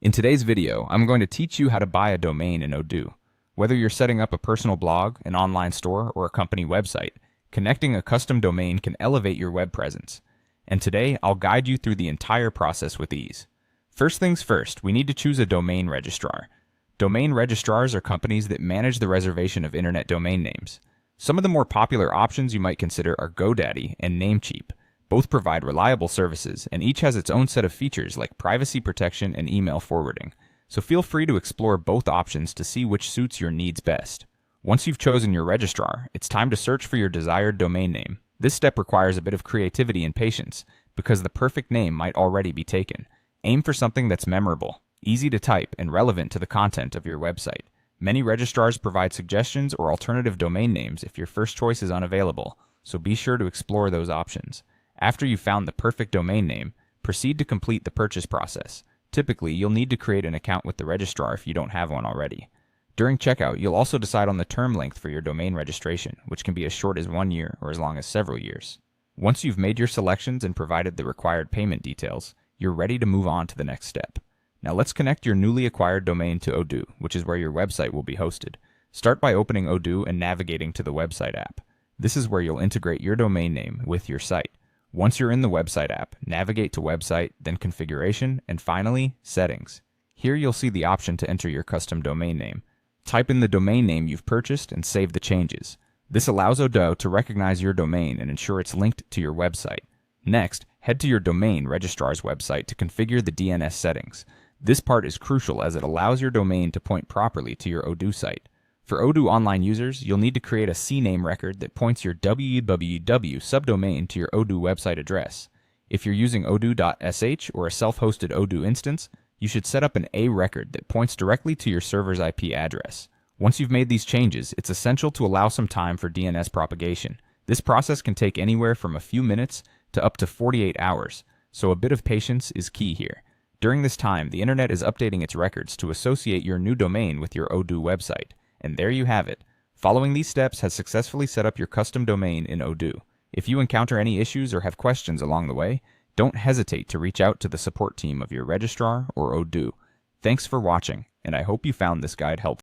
In today's video, I'm going to teach you how to buy a domain in Odoo. Whether you're setting up a personal blog, an online store, or a company website, connecting a custom domain can elevate your web presence. And today, I'll guide you through the entire process with ease. First things first, we need to choose a domain registrar. Domain registrars are companies that manage the reservation of internet domain names. Some of the more popular options you might consider are GoDaddy and Namecheap. Both provide reliable services, and each has its own set of features like privacy protection and email forwarding. So feel free to explore both options to see which suits your needs best. Once you've chosen your registrar, it's time to search for your desired domain name. This step requires a bit of creativity and patience, because the perfect name might already be taken. Aim for something that's memorable, easy to type, and relevant to the content of your website. Many registrars provide suggestions or alternative domain names if your first choice is unavailable, so be sure to explore those options. After you've found the perfect domain name, proceed to complete the purchase process. Typically, you'll need to create an account with the registrar if you don't have one already. During checkout, you'll also decide on the term length for your domain registration, which can be as short as 1 year or as long as several years. Once you've made your selections and provided the required payment details, you're ready to move on to the next step. Now let's connect your newly acquired domain to Odoo, which is where your website will be hosted. Start by opening Odoo and navigating to the website app. This is where you'll integrate your domain name with your site. Once you're in the website app, navigate to Website, then Configuration, and finally, Settings. Here you'll see the option to enter your custom domain name. Type in the domain name you've purchased and save the changes. This allows Odoo to recognize your domain and ensure it's linked to your website. Next, head to your domain registrar's website to configure the DNS settings. This part is crucial as it allows your domain to point properly to your Odoo site. For Odoo online users, you'll need to create a CNAME record that points your www subdomain to your Odoo website address. If you're using odoo.sh or a self-hosted Odoo instance, you should set up an A record that points directly to your server's IP address. Once you've made these changes, it's essential to allow some time for DNS propagation. This process can take anywhere from a few minutes to up to 48 hours, so a bit of patience is key here. During this time, the internet is updating its records to associate your new domain with your Odoo website. And there you have it. Following these steps has successfully set up your custom domain in Odoo. If you encounter any issues or have questions along the way, don't hesitate to reach out to the support team of your registrar or Odoo. Thanks for watching, and I hope you found this guide helpful.